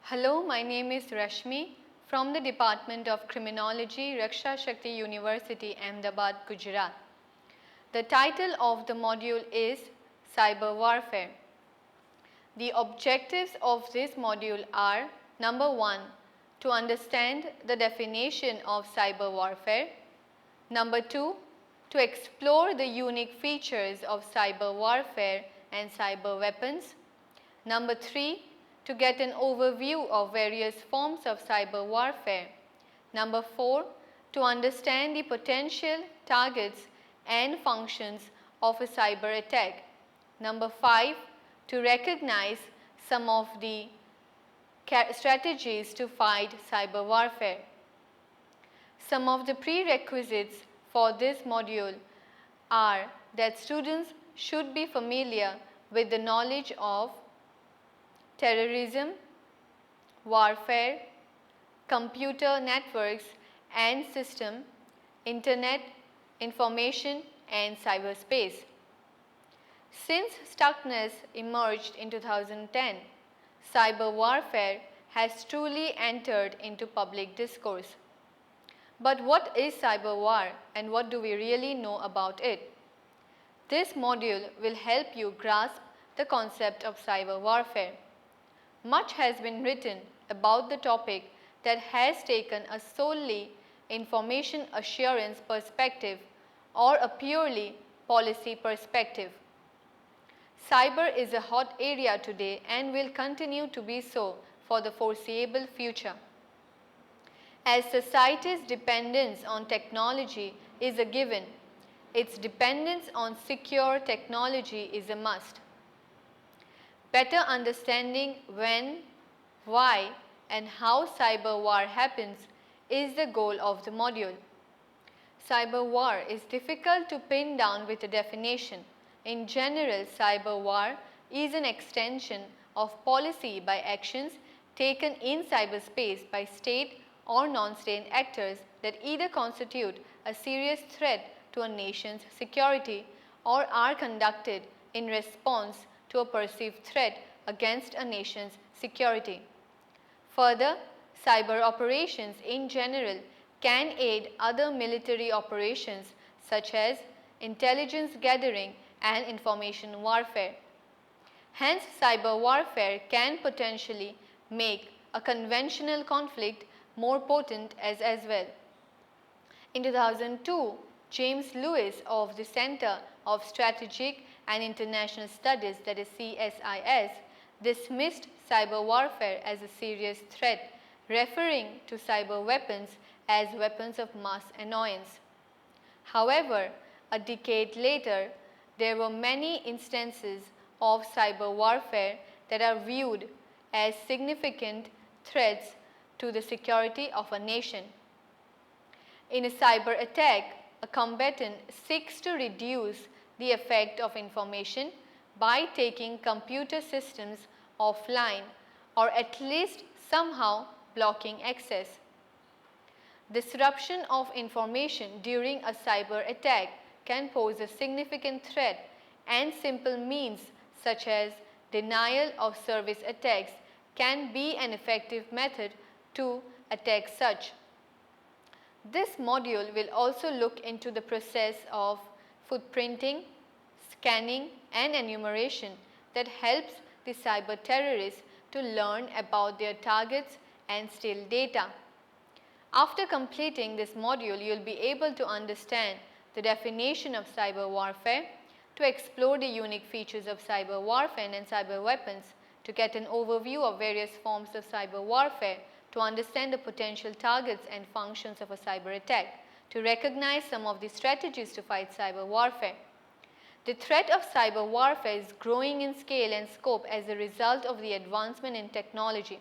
Hello, my name is Rashmi from the Department of Criminology, Raksha Shakti University, Ahmedabad, Gujarat. The title of the module is Cyber Warfare. The objectives of this module are: number 1, to understand the definition of cyber warfare. Number 2, to explore the unique features of cyber warfare and cyber weapons. Number 3, to get an overview of various forms of cyber warfare. Number 4, to understand the potential targets and functions of a cyber attack. Number 5, to recognize some of the strategies to fight cyber warfare. Some of the prerequisites for this module are that students should be familiar with the knowledge of terrorism, warfare, computer networks and system, internet, information and cyberspace. Since stuckness emerged in 2010, cyber warfare has truly entered into public discourse. But what is cyber war and what do we really know about it? This module will help you grasp the concept of cyber warfare. Much has been written about the topic that has taken a solely information assurance perspective or a purely policy perspective. Cyber is a hot area today and will continue to be so for the foreseeable future. As society's dependence on technology is a given, its dependence on secure technology is a must. Better understanding when, why, and how cyber war happens is the goal of the module. Cyber war is difficult to pin down with a definition. In general, cyber war is an extension of policy by actions taken in cyberspace by state or non-state actors that either constitute a serious threat to a nation's security or are conducted in response to a perceived threat against a nation's security. Further, cyber operations in general can aid other military operations such as intelligence gathering and information warfare. Hence, cyber warfare can potentially make a conventional conflict more potent as well. In 2002, James Lewis of the Center of Strategic and International Studies, that is CSIS, dismissed cyber warfare as a serious threat, referring to cyber weapons as weapons of mass annoyance. However, a decade later, there were many instances of cyber warfare that are viewed as significant threats to the security of a nation. In a cyber attack, a combatant seeks to reduce the effect of information by taking computer systems offline or at least somehow blocking access. Disruption of information during a cyber attack can pose a significant threat, and simple means such as denial of service attacks can be an effective method to attack such. This module will also look into the process of footprinting, scanning and enumeration that helps the cyber terrorists to learn about their targets and steal data. After completing this module, you will be able to understand the definition of cyber warfare, to explore the unique features of cyber warfare and cyber weapons, to get an overview of various forms of cyber warfare, to understand the potential targets and functions of a cyber attack, to recognize some of the strategies to fight cyber warfare. The threat of cyber warfare is growing in scale and scope as a result of the advancement in technology.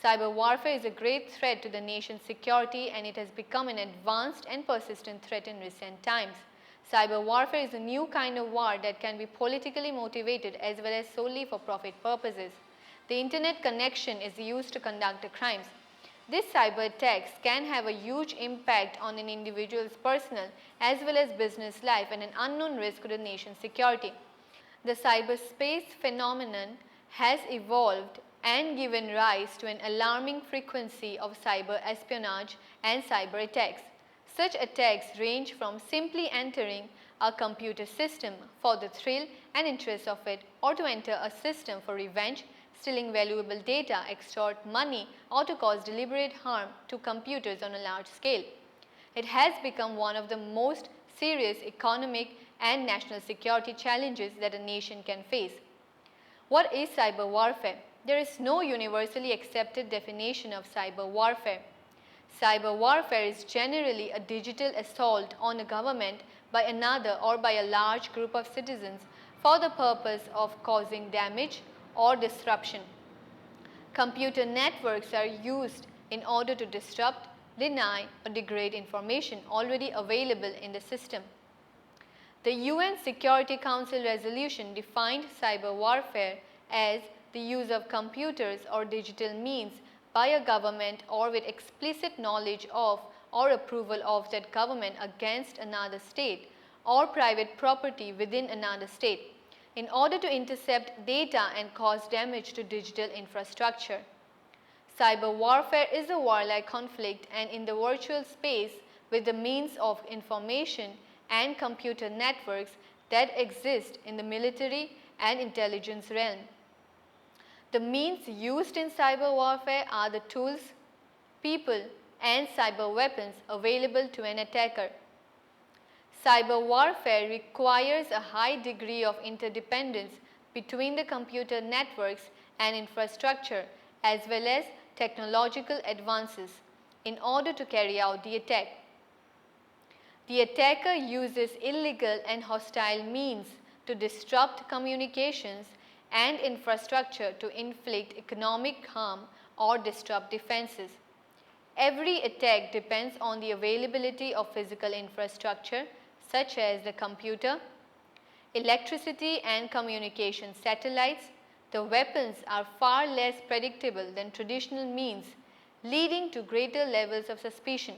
Cyber warfare is a great threat to the nation's security and it has become an advanced and persistent threat in recent times. Cyber warfare is a new kind of war that can be politically motivated as well as solely for profit purposes. The internet connection is used to conduct the crimes. These cyber attacks can have a huge impact on an individual's personal as well as business life and an unknown risk to the nation's security. The cyberspace phenomenon has evolved and given rise to an alarming frequency of cyber espionage and cyber attacks. Such attacks range from simply entering a computer system for the thrill and interest of it, or to enter a system for revenge, stealing valuable data, extort money, or to cause deliberate harm to computers on a large scale. It has become one of the most serious economic and national security challenges that a nation can face. What is cyber warfare? There is no universally accepted definition of cyber warfare. Cyber warfare is generally a digital assault on a government by another or by a large group of citizens for the purpose of causing damage or disruption. Computer networks are used in order to disrupt, deny, or degrade information already available in the system. The UN Security Council resolution defined cyber warfare as the use of computers or digital means by a government or with explicit knowledge of or approval of that government against another state or private property within another state in order to intercept data and cause damage to digital infrastructure. Cyber warfare is a warlike conflict and in the virtual space with the means of information and computer networks that exist in the military and intelligence realm. The means used in cyber warfare are the tools, people, and cyber weapons available to an attacker. Cyber warfare requires a high degree of interdependence between the computer networks and infrastructure as well as technological advances in order to carry out the attack. The attacker uses illegal and hostile means to disrupt communications and infrastructure to inflict economic harm or disrupt defenses. Every attack depends on the availability of physical infrastructure such as the computer, electricity and communication satellites. The weapons are far less predictable than traditional means, leading to greater levels of suspicion.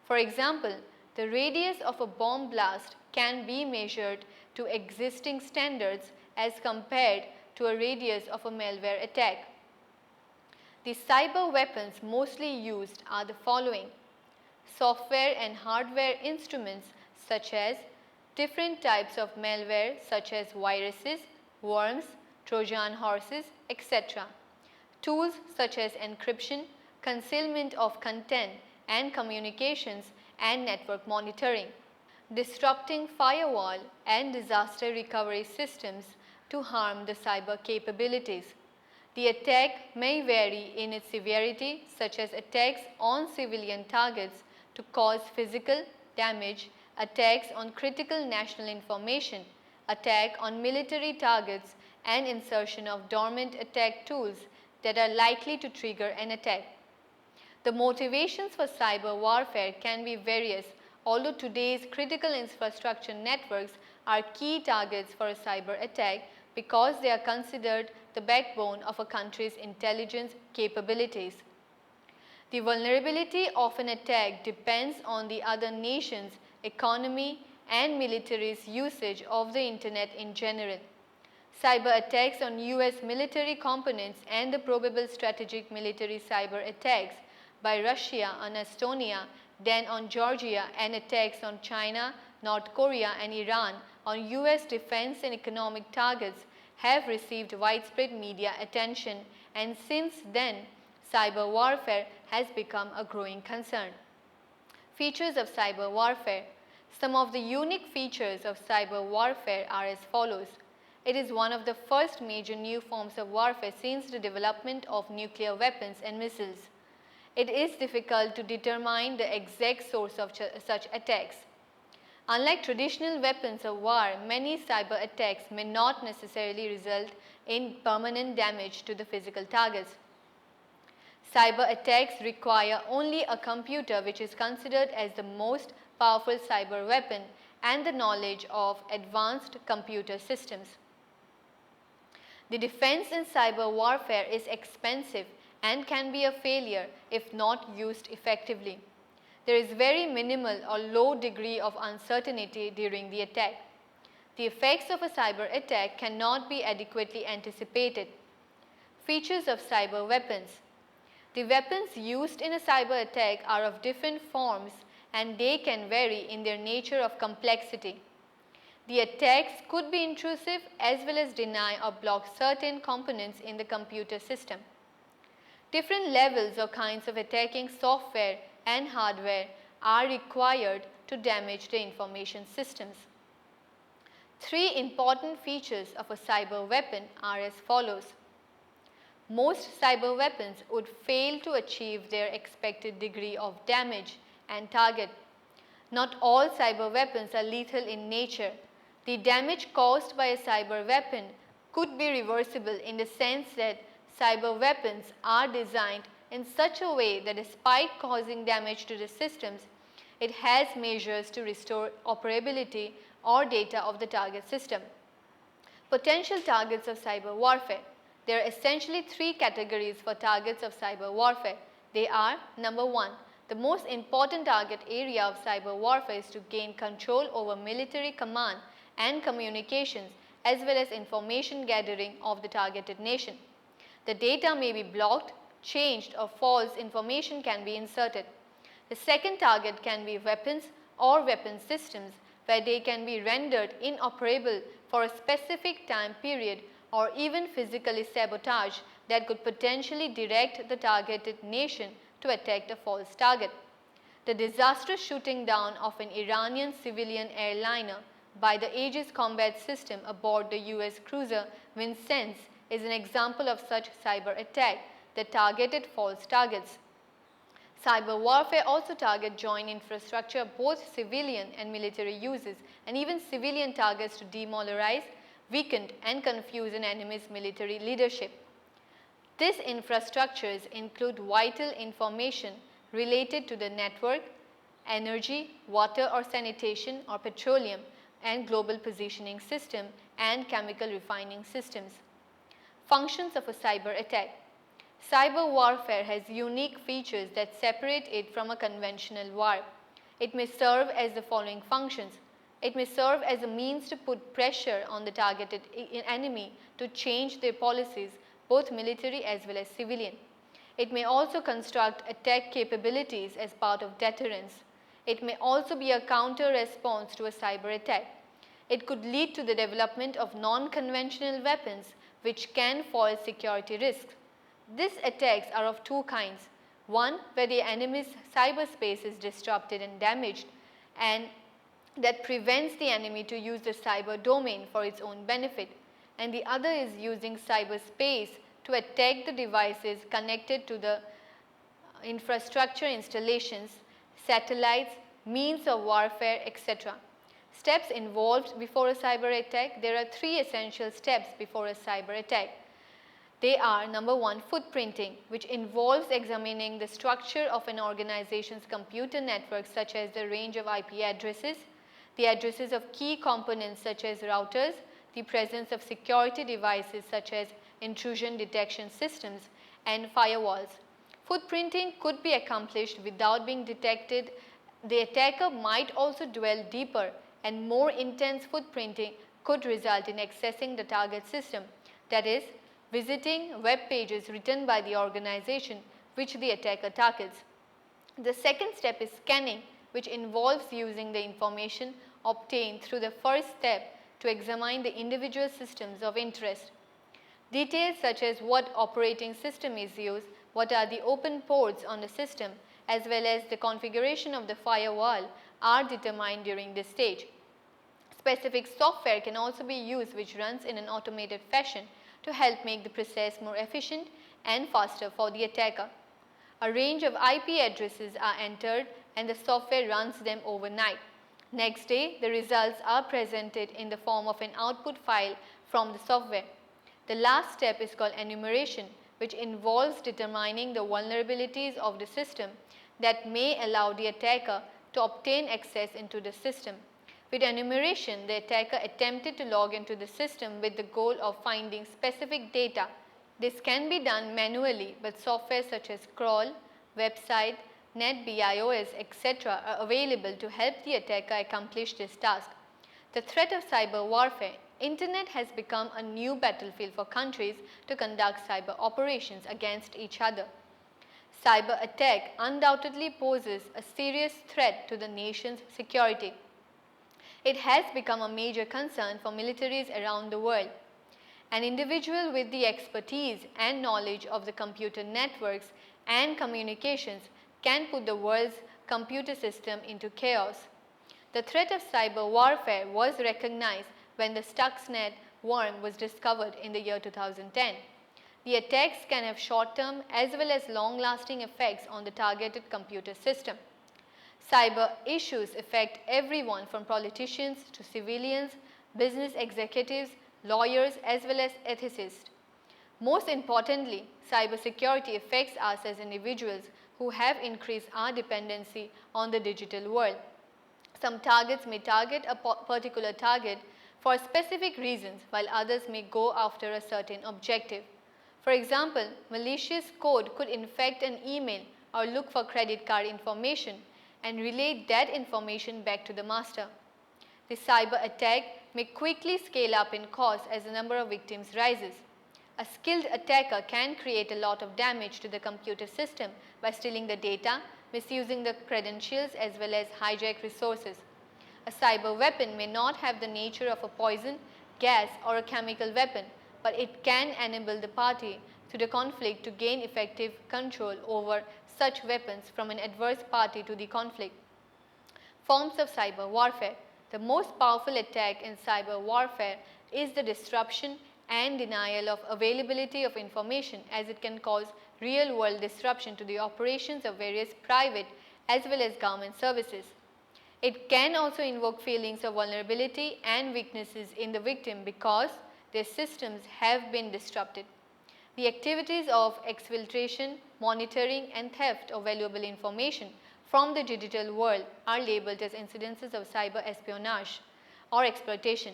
For example, the radius of a bomb blast can be measured to existing standards as compared to a radius of a malware attack. The cyber weapons mostly used are the following: software and hardware instruments such as different types of malware such as viruses, worms, Trojan horses, etc. Tools such as encryption, concealment of content and communications and network monitoring. Disrupting firewall and disaster recovery systems to harm the cyber capabilities. The attack may vary in its severity, such as attacks on civilian targets to cause physical damage, attacks on critical national information, attack on military targets, and insertion of dormant attack tools that are likely to trigger an attack. The motivations for cyber warfare can be various, although today's critical infrastructure networks are key targets for a cyber attack because they are considered the backbone of a country's intelligence capabilities. The vulnerability of an attack depends on the other nation's economy and military's usage of the internet in general. Cyber attacks on US military components and the probable strategic military cyber attacks by Russia on Estonia, then on Georgia, and attacks on China, North Korea and Iran on US defense and economic targets have received widespread media attention, and since then cyber warfare has become a growing concern. Features of cyber warfare. Some of the unique features of cyber warfare are as follows. It is one of the first major new forms of warfare since the development of nuclear weapons and missiles. It is difficult to determine the exact source of such attacks. Unlike traditional weapons of war, many cyber attacks may not necessarily result in permanent damage to the physical targets. Cyber attacks require only a computer, which is considered as the most powerful cyber weapon, and the knowledge of advanced computer systems. The defense in cyber warfare is expensive and can be a failure if not used effectively. There is very minimal or low degree of uncertainty during the attack. The effects of a cyber attack cannot be adequately anticipated. Features of cyber weapons. The weapons used in a cyber attack are of different forms and they can vary in their nature of complexity. The attacks could be intrusive as well as deny or block certain components in the computer system. Different levels or kinds of attacking software and hardware are required to damage the information systems. Three important features of a cyber weapon are as follows. Most cyber weapons would fail to achieve their expected degree of damage and target. Not all cyber weapons are lethal in nature. The damage caused by a cyber weapon could be reversible in the sense that cyber weapons are designed in such a way that despite causing damage to the systems, it has measures to restore operability or data of the target system. Potential targets of cyber warfare. There are essentially three categories for targets of cyber warfare. They are: number one, the most important target area of cyber warfare is to gain control over military command and communications as well as information gathering of the targeted nation. The data may be blocked, changed, or false information can be inserted. The second target can be weapons or weapon systems where they can be rendered inoperable for a specific time period or even physically sabotage that could potentially direct the targeted nation to attack the false target. The disastrous shooting down of an Iranian civilian airliner by the Aegis combat system aboard the US cruiser Vincennes is an example of such cyber attack that targeted false targets. Cyber warfare also targets joint infrastructure of both civilian and military uses and even civilian targets to demoralize, weaken and confuse an enemy's military leadership. These infrastructures include vital information related to the network, energy, water or sanitation or petroleum and global positioning system and chemical refining systems. Functions of a cyber attack. Cyber warfare has unique features that separate it from a conventional war. It may serve as the following functions. It may serve as a means to put pressure on the targeted enemy to change their policies, both military as well as civilian. It may also construct attack capabilities as part of deterrence. It may also be a counter response to a cyber attack. It could lead to the development of non-conventional weapons which can foil security risks. These attacks are of two kinds. One, where the enemy's cyberspace is disrupted and damaged, and that prevents the enemy to use the cyber domain for its own benefit. And the other is using cyberspace to attack the devices connected to the infrastructure installations, satellites, means of warfare, etc. Steps involved before a cyber attack. There are three essential steps before a cyber attack. They are: number one, footprinting, which involves examining the structure of an organization's computer network such as the range of IP addresses, the addresses of key components such as routers, the presence of security devices such as intrusion detection systems and firewalls. Footprinting could be accomplished without being detected. The attacker might also dwell deeper, and more intense footprinting could result in accessing the target system, that is, visiting web pages written by the organization which the attacker targets. The second step is scanning, which involves using the information obtained through the first step to examine the individual systems of interest. Details such as what operating system is used, what are the open ports on the system, as well as the configuration of the firewall are determined during this stage. Specific software can also be used which runs in an automated fashion to help make the process more efficient and faster for the attacker. A range of IP addresses are entered and the software runs them overnight. Next day, the results are presented in the form of an output file from the software. The last step is called enumeration, which involves determining the vulnerabilities of the system that may allow the attacker to obtain access into the system. With enumeration, the attacker attempted to log into the system with the goal of finding specific data. This can be done manually, but software such as crawl, website, NetBIOS, etc. are available to help the attacker accomplish this task. The threat of cyber warfare Internet has become a new battlefield for countries to conduct cyber operations against each other. Cyber attack undoubtedly poses a serious threat to the nation's security. It has become a major concern for militaries around the world. An individual with the expertise and knowledge of the computer networks and communications can put the world's computer system into chaos. The threat of cyber warfare was recognized when the Stuxnet worm was discovered in the year 2010. The attacks can have short-term as well as long-lasting effects on the targeted computer system. Cyber issues affect everyone from politicians to civilians, business executives, lawyers as well as ethicists. Most importantly, cybersecurity affects us as individuals who have increased our dependency on the digital world. Some targets may target a particular target for specific reasons, while others may go after a certain objective. For example, malicious code could infect an email or look for credit card information and relay that information back to the master. The cyber attack may quickly scale up in cost as the number of victims rises. A skilled attacker can create a lot of damage to the computer system by stealing the data, misusing the credentials as well as hijack resources. A cyber weapon may not have the nature of a poison, gas or a chemical weapon, but it can enable the party to the conflict to gain effective control over such weapons from an adverse party to the conflict. Forms of cyber warfare. The most powerful attack in cyber warfare is the disruption and denial of availability of information, as it can cause real-world disruption to the operations of various private as well as government services. It can also invoke feelings of vulnerability and weaknesses in the victim because their systems have been disrupted. The activities of exfiltration, monitoring and theft of valuable information from the digital world are labeled as incidences of cyber espionage or exploitation.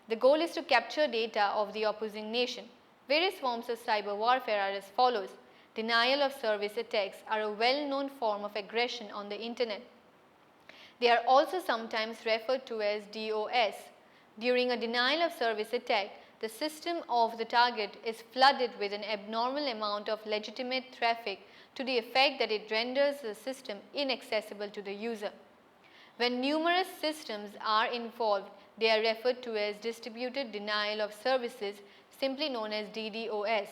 The goal is to capture data of the opposing nation. Various forms of cyber warfare are as follows. Denial of service attacks are a well-known form of aggression on the internet. They are also sometimes referred to as DOS. During a denial of service attack, the system of the target is flooded with an abnormal amount of legitimate traffic to the effect that it renders the system inaccessible to the user. When numerous systems are involved, they are referred to as distributed denial of services, simply known as DDoS.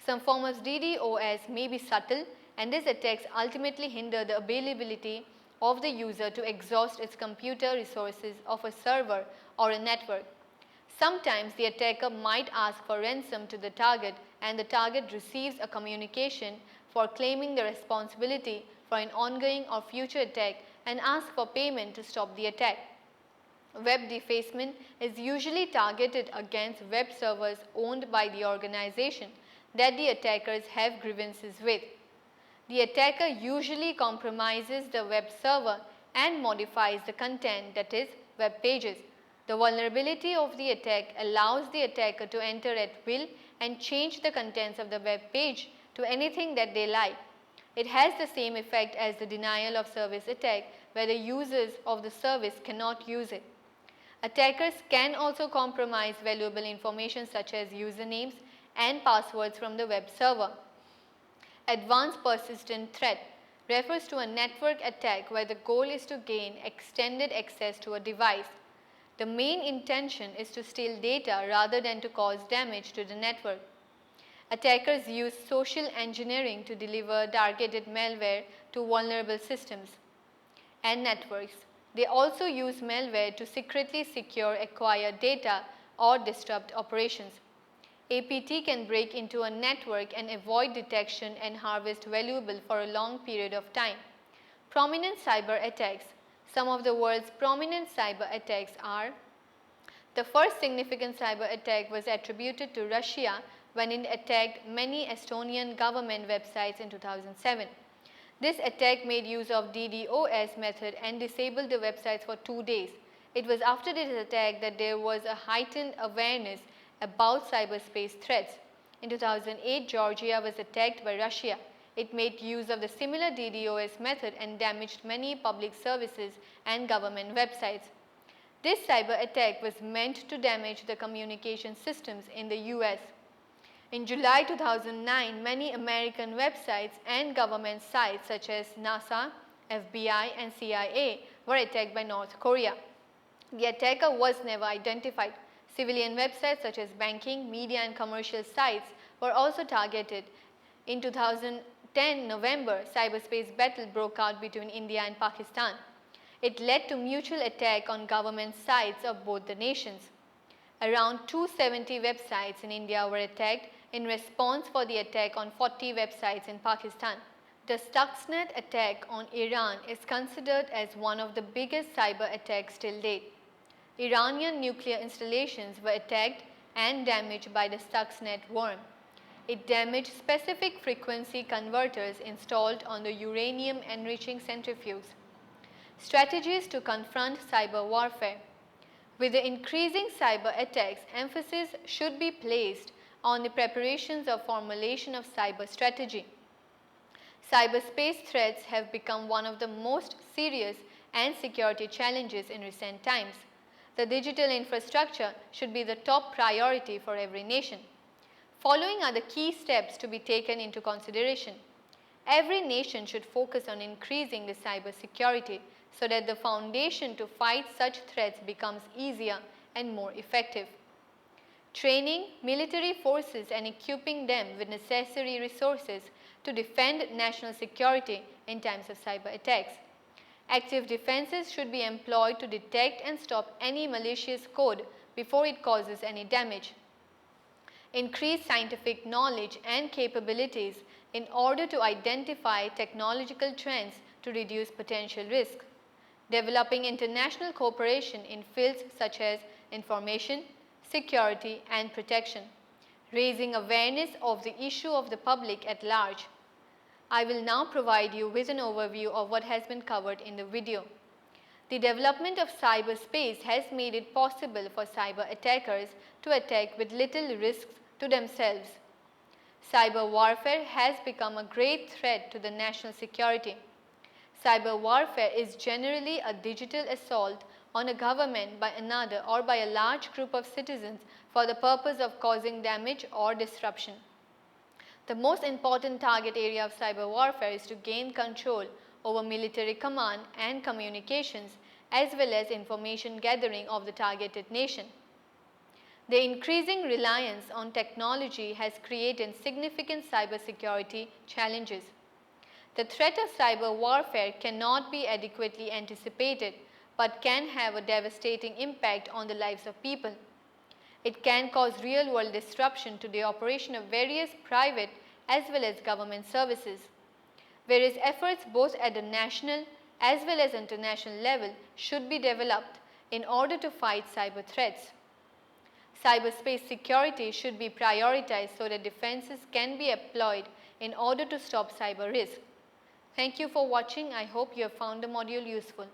Some forms of DDoS may be subtle, and these attacks ultimately hinder the availability of the user to exhaust its computer resources of a server or a network. Sometimes the attacker might ask for ransom to the target, and the target receives a communication for claiming the responsibility for an ongoing or future attack and asks for payment to stop the attack. Web defacement is usually targeted against web servers owned by the organization that the attackers have grievances with. The attacker usually compromises the web server and modifies the content, that is, web pages. The vulnerability of the attack allows the attacker to enter at will and change the contents of the web page to anything that they like. It has the same effect as the denial of service attack, where the users of the service cannot use it. Attackers can also compromise valuable information such as usernames and passwords from the web server. Advanced persistent threat refers to a network attack where the goal is to gain extended access to a device. The main intention is to steal data rather than to cause damage to the network. Attackers use social engineering to deliver targeted malware to vulnerable systems and networks. They also use malware to secretly secure acquired data or disrupt operations. APT can break into a network and avoid detection and harvest valuable for a long period of time. Prominent cyber attacks. Some of the world's prominent cyber attacks are: the first significant cyber attack was attributed to Russia when it attacked many Estonian government websites in 2007. This attack made use of DDoS method and disabled the websites for 2 days. It was after this attack that there was a heightened awareness about cyberspace threats. In 2008, Georgia was attacked by Russia. It made use of the similar DDoS method and damaged many public services and government websites. This cyber attack was meant to damage the communication systems in the US. In July 2009, many American websites and government sites such as NASA, FBI, and CIA were attacked by North Korea. The attacker was never identified. Civilian websites such as banking, media, and commercial sites were also targeted. In 2010 November, cyberspace battle broke out between India and Pakistan. It led to mutual attack on government sites of both the nations. Around 270 websites in India were attacked in response for the attack on 40 websites in Pakistan. The Stuxnet attack on Iran is considered as one of the biggest cyber attacks till date. Iranian nuclear installations were attacked and damaged by the Stuxnet worm. It damaged specific frequency converters installed on the uranium enriching centrifuges. Strategies to confront cyber warfare. With the increasing cyber attacks, emphasis should be placed on the preparations of formulation of cyber strategy. Cyberspace threats have become one of the most serious and security challenges in recent times. The digital infrastructure should be the top priority for every nation. Following are the key steps to be taken into consideration. Every nation should focus on increasing the cyber security so that the foundation to fight such threats becomes easier and more effective. Training military forces and equipping them with necessary resources to defend national security in times of cyber attacks. Active defenses should be employed to detect and stop any malicious code before it causes any damage. Increase scientific knowledge and capabilities in order to identify technological trends to reduce potential risk. Developing international cooperation in fields such as information, security, and protection. Raising awareness of the issue of the public at large. I will now provide you with an overview of what has been covered in the video. The development of cyberspace has made it possible for cyber attackers to attack with little risks to themselves. Cyber warfare has become a great threat to the national security. Cyber warfare is generally a digital assault on a government by another or by a large group of citizens for the purpose of causing damage or disruption. The most important target area of cyber warfare is to gain control over military command and communications as well as information gathering of the targeted nation. The increasing reliance on technology has created significant cybersecurity challenges. The threat of cyber warfare cannot be adequately anticipated but can have a devastating impact on the lives of people. It can cause real-world disruption to the operation of various private as well as government services. Whereas efforts both at the national as well as international level should be developed in order to fight cyber threats. Cyberspace security should be prioritized so that defenses can be employed in order to stop cyber risk. Thank you for watching. I hope you have found the module useful.